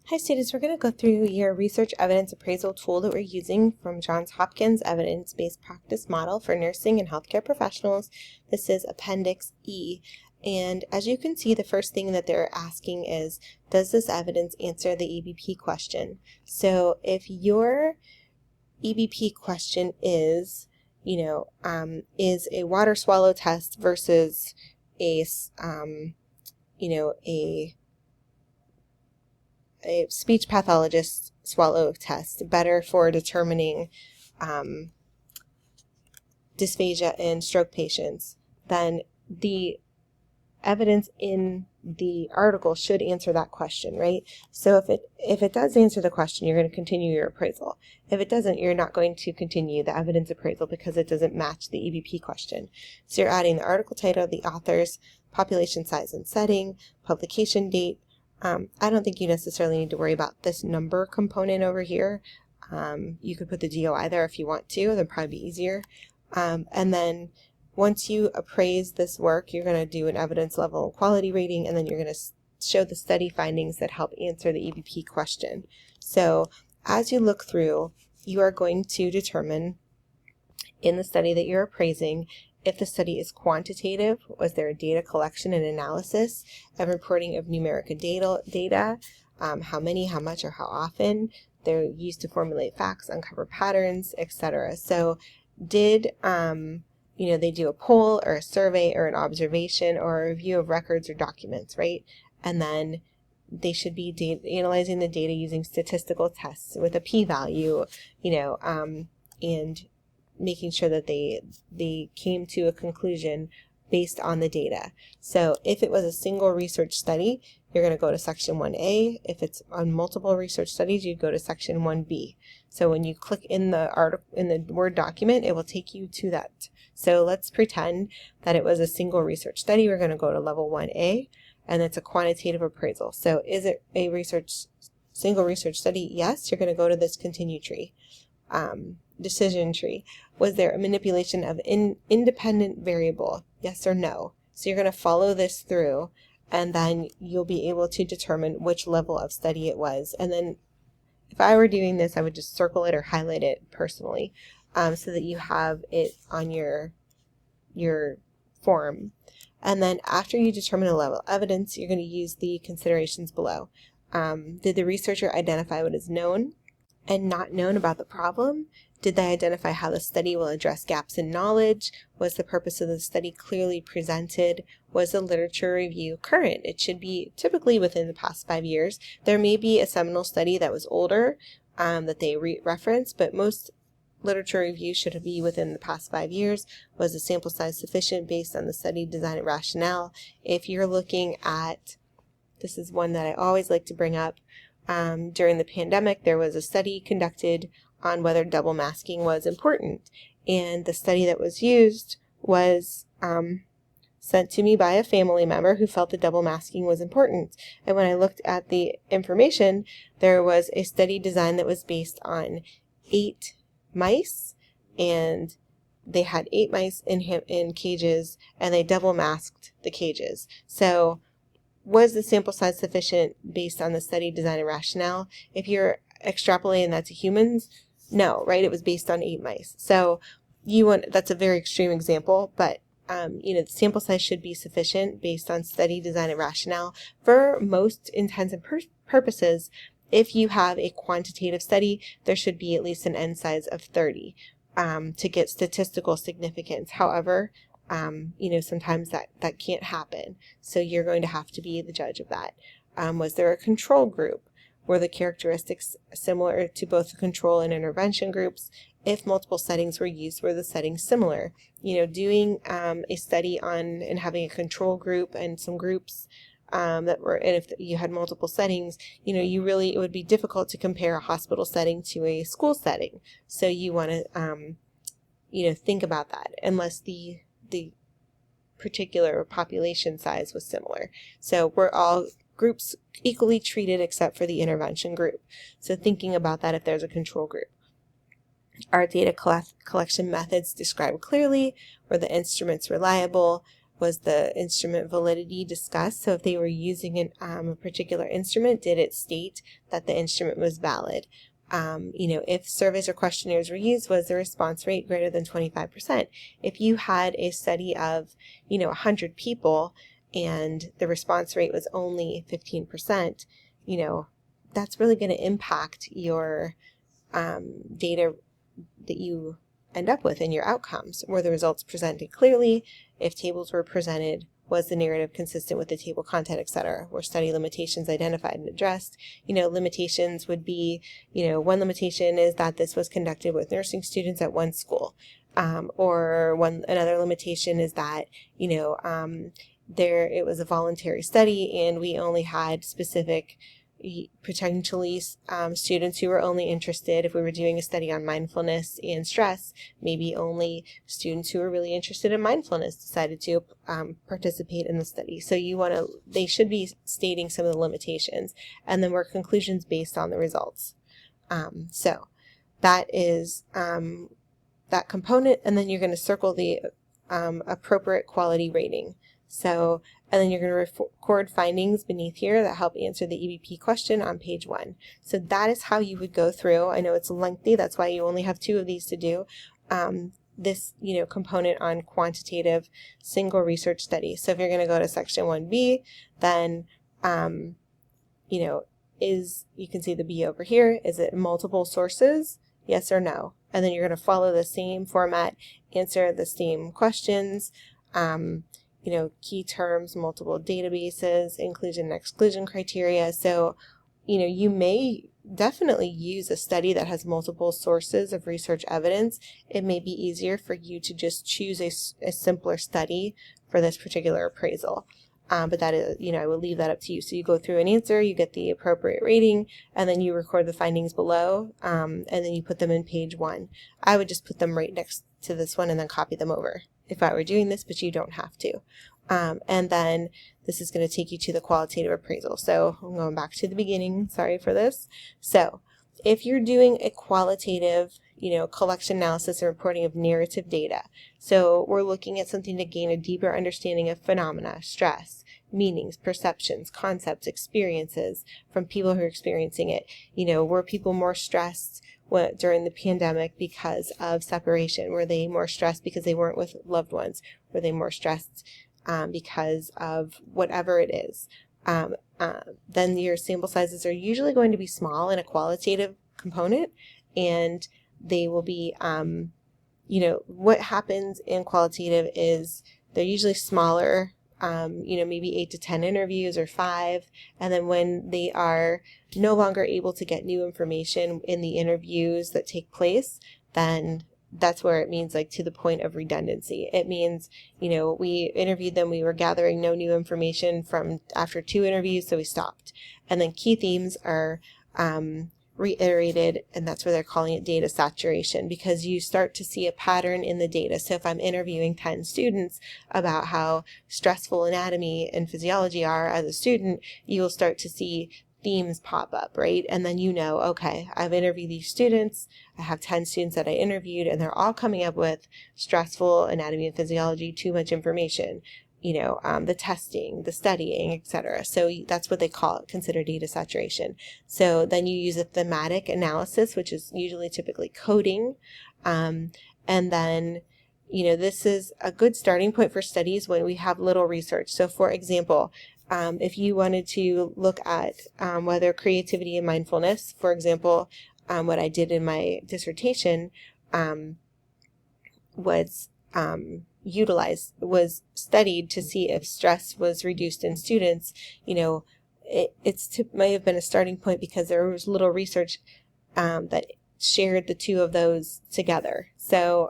Hi students, we're going to go through your research evidence appraisal tool that we're using from Johns Hopkins evidence-based practice model for nursing and healthcare professionals. This is Appendix E. And as you can see, the first thing that they're asking is, does this evidence answer the EBP question? So if your EBP question is, is a water swallow test versus a speech pathologist swallow test better for determining dysphagia in stroke patients, then the evidence in the article should answer that question, right? So if it does answer the question, you're going to continue your appraisal. If it doesn't, you're not going to continue the evidence appraisal because it doesn't match the EBP question. So you're adding the article title, the authors, population size and setting, publication date. I don't think you necessarily need to worry about this number component over here. You could put the DOI there if you want to. That'd probably be easier. And then once you appraise this work, you're going to do an evidence level and quality rating, and then you're going to show the study findings that help answer the EBP question. So as you look through, you are going to determine in the study that you're appraising if the study is quantitative, was there a data collection and analysis and reporting of numeric data, how many, how much, or how often, they're used to formulate facts, uncover patterns, etc. So did they do a poll or a survey or an observation or a review of records or documents, right? And then they should be analyzing the data using statistical tests with a p-value, and making sure that they came to a conclusion based on the data. So if it was a single research study, you're going to go to section 1A. If it's on multiple research studies, you'd go to section 1B. So when you click in the article in the Word document, it will take you to that. So let's pretend that it was a single research study. We're going to go to level 1A, and it's a quantitative appraisal. So is it a single research study? Yes, you're going to go to this continue tree. Decision tree. Was there a manipulation of independent variable? Yes or no? So you're going to follow this through, and then you'll be able to determine which level of study it was. And then if I were doing this, I would just circle it or highlight it personally, so that you have it on your form. And then after you determine a level of evidence, you're going to use the considerations below. Did the researcher identify what is known and not known about the problem? Did they identify how the study will address gaps in knowledge? Was the purpose of the study clearly presented? Was the literature review current? It should be typically within the past 5 years. There may be a seminal study that was older that they reference, but most literature review should be within the past 5 years. Was the sample size sufficient based on the study design and rationale? If you're looking at, this is one that I always like to bring up, during the pandemic, there was a study conducted on whether double masking was important. And the study that was used was sent to me by a family member who felt that double masking was important. And when I looked at the information, there was a study design that was based on 8 mice, and they had 8 mice in cages, and they double masked the cages. So was the sample size sufficient based on the study design and rationale? If you're extrapolating that to humans, no, right? It was based on 8 mice. So that's a very extreme example, but the sample size should be sufficient based on study design and rationale. For most intents and purposes, if you have a quantitative study, there should be at least an N size of 30 to get statistical significance. However, sometimes that can't happen. So you're going to have to be the judge of that. Was there a control group? Were the characteristics similar to both the control and intervention groups? If multiple settings were used, were the settings similar? Doing a study on and having a control group and some groups and if you had multiple settings, it would be difficult to compare a hospital setting to a school setting. So you want to, think about that, unless the particular population size was similar. So we're all groups equally treated except for the intervention group. So thinking about that if there's a control group. Are data collection methods described clearly? Were the instruments reliable? was the instrument validity discussed? So if they were using a particular instrument, did it state that the instrument was valid? If surveys or questionnaires were used, was the response rate greater than 25%? If you had a study of, 100 people and the response rate was only 15%, that's really going to impact your data that you end up with in your outcomes. Were the results presented clearly? If tables were presented, was the narrative consistent with the table content, etc.? Were study limitations identified and addressed? Limitations would be, one limitation is that this was conducted with nursing students at one school. Another limitation is that, it was a voluntary study and we only had specific potentially students who were only interested, if we were doing a study on mindfulness and stress, maybe only students who were really interested in mindfulness decided to participate in the study. So they should be stating some of the limitations, and then work conclusions based on the results. So that is that component, and then you're going to circle the appropriate quality rating. So, and then you're going to record findings beneath here that help answer the EBP question on page 1. So that is how you would go through. I know it's lengthy, that's why you only have 2 of these to do. This, component on quantitative single research study. So if you're going to go to section 1B, then, you can see the B over here. Is it multiple sources? Yes or no? And then you're going to follow the same format, answer the same questions, key terms, multiple databases, inclusion and exclusion criteria. So, you may definitely use a study that has multiple sources of research evidence. It may be easier for you to just choose a simpler study for this particular appraisal. But that is, I will leave that up to you. So you go through and answer, you get the appropriate rating, and then you record the findings below, and then you put them in page 1. I would just put them right next to this one and then copy them over if I were doing this, but you don't have to. And then this is going to take you to the qualitative appraisal. So I'm going back to the beginning. Sorry for this. So if you're doing a qualitative, collection, analysis, and reporting of narrative data, so we're looking at something to gain a deeper understanding of phenomena, stress, meanings, perceptions, concepts, experiences from people who are experiencing it. Were people more stressed during the pandemic because of separation? Were they more stressed because they weren't with loved ones? Were they more stressed because of whatever it is? Then your sample sizes are usually going to be small in a qualitative component, and they will be, what happens in qualitative is they're usually smaller, maybe 8 to 10 interviews or 5. And then when they are no longer able to get new information in the interviews that take place, then that's where it means to the point of redundancy. It means, we interviewed them, we were gathering no new information from after 2 interviews, so we stopped. And then key themes are reiterated, and that's where they're calling it data saturation, because you start to see a pattern in the data. So if I'm interviewing 10 students about how stressful anatomy and physiology are as a student, you will start to see themes pop up, right? And then okay, I've interviewed these students, I have 10 students that I interviewed, and they're all coming up with stressful anatomy and physiology, too much information, the testing, the studying, etc. So that's what they consider data saturation. So then you use a thematic analysis, which is usually typically coding. And then, this is a good starting point for studies when we have little research. So for example, if you wanted to look at whether creativity and mindfulness, for example, what I did in my dissertation was studied to see if stress was reduced in students. It may have been a starting point because there was little research that shared the 2 of those together. So,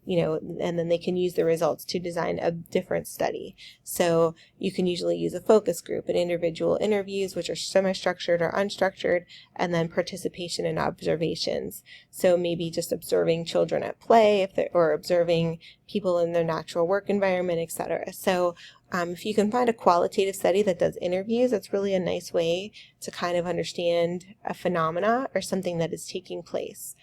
and then they can use the results to design a different study. So you can usually use a focus group and individual interviews, which are semi-structured or unstructured, and then participation and observations. So maybe just observing children at play, or observing people in their natural work environment, etc. So if you can find a qualitative study that does interviews, that's really a nice way to kind of understand a phenomena or something that is taking place.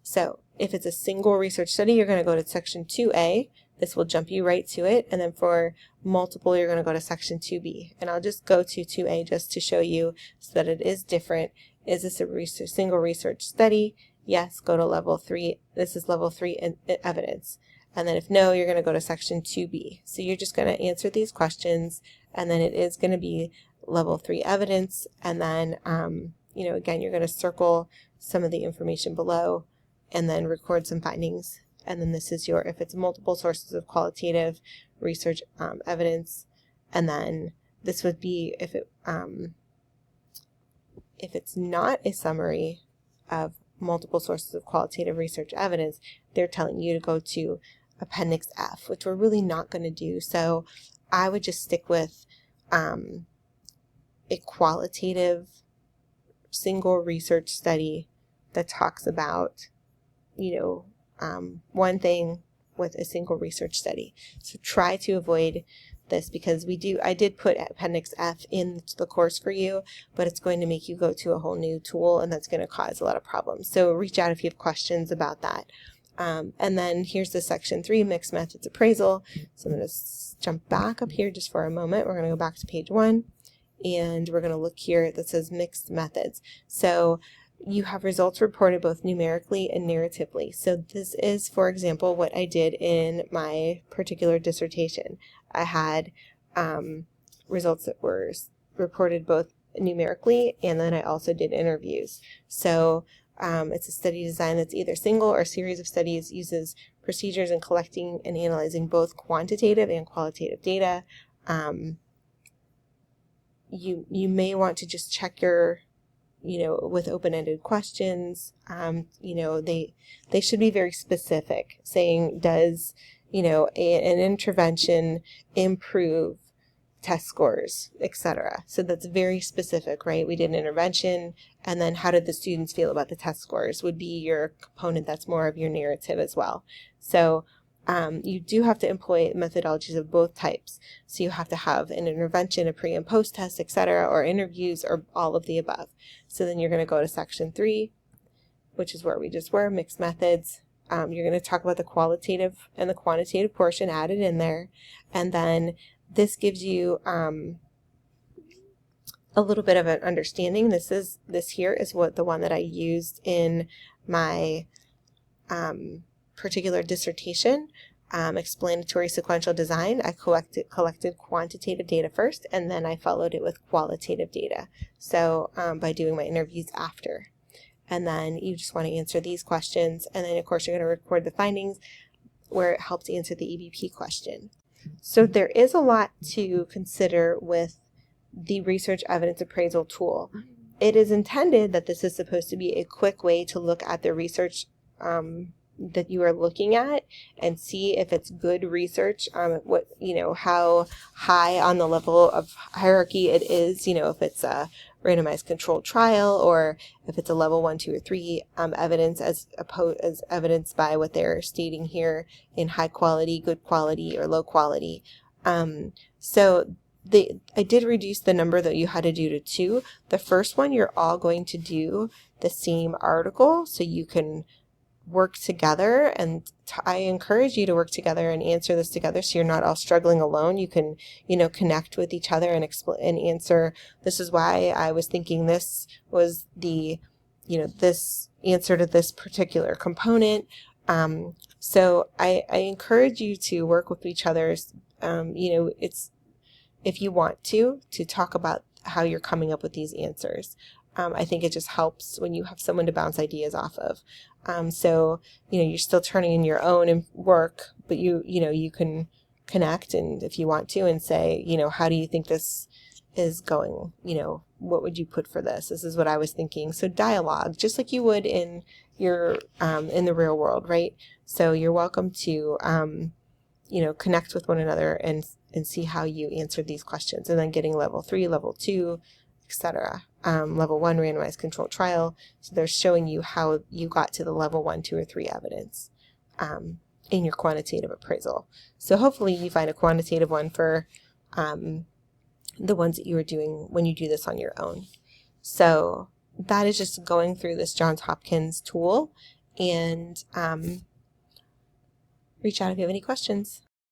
So if it's a single research study, you're going to go to section 2A. this will jump you right to it. And then for multiple, you're going to go to section 2B. And I'll just go to 2A just to show you so that it is different. Is this a single research study? Yes, go to level 3. This is level 3 evidence. And then if no, you're going to go to section 2B. So you're just going to answer these questions, and then it is going to be level 3 evidence. And then, again, you're going to circle some of the information below and then record some findings. And then this is if it's multiple sources of qualitative research evidence. And then this would be if it's not a summary of multiple sources of qualitative research evidence, they're telling you to go to Appendix F, which we're really not going to do. So I would just stick with a qualitative single research study that talks about, one thing with a single research study. So try to avoid this, because I did put Appendix F in the course for you, but it's going to make you go to a whole new tool, and that's going to cause a lot of problems. So reach out if you have questions about that. And then here's the section 3, mixed methods appraisal. So I'm going to jump back up here just for a moment. We're going to go back to page 1, and we're going to look here that says mixed methods. So you have results reported both numerically and narratively. So this is, for example, what I did in my particular dissertation. I had results that were reported both numerically, and then I also did interviews. So it's a study design that's either single or series of studies, uses procedures in collecting and analyzing both quantitative and qualitative data. You may want to just check your with open-ended questions. They should be very specific, saying, does, an intervention improve test scores, etc. So that's very specific, right? We did an intervention, and then how did the students feel about the test scores would be your component that's more of your narrative as well. So you do have to employ methodologies of both types. So you have to have an intervention, a pre and post test, etc., or interviews, or all of the above. So then you're going to go to section 3, which is where we just were, mixed methods. You're going to talk about the qualitative and the quantitative portion added in there. And then this gives you a little bit of an understanding. This here is the one that I used in my particular dissertation, explanatory sequential design. I collected quantitative data first, and then I followed it with qualitative data. So by doing my interviews after. And then you just want to answer these questions, and then of course you're going to record the findings where it helps answer the EBP question. So there is a lot to consider with the research evidence appraisal tool. It is intended that this is supposed to be a quick way to look at the research that you are looking at and see if it's good research, how high on the level of hierarchy it is, if it's a randomized controlled trial, or if it's a level 1, 2, or 3 evidence as evidenced by what they're stating here in high quality, good quality, or low quality. So I did reduce the number that you had to do to 2. The first one, you're all going to do the same article, so you can work together, and I encourage you to work together and answer this together, so you're not all struggling alone. You can, connect with each other and and answer. This is why I was thinking this was the, this answer to this particular component. So I encourage you to work with each other. It's, if you want to talk about how you're coming up with these answers. I think it just helps when you have someone to bounce ideas off of. So, you're still turning in your own work, but you can connect, and if you want to, and say, how do you think this is going? What would you put for this? This is what I was thinking. So dialogue, just like you would in your, in the real world, right? So you're welcome to, connect with one another and see how you answered these questions, and then getting level 3, level 2, etc. Level 1 randomized controlled trial. So they're showing you how you got to the level 1, 2, or 3 evidence in your quantitative appraisal. So hopefully you find a quantitative one for the ones that you are doing when you do this on your own. So that is just going through this Johns Hopkins tool, and reach out if you have any questions.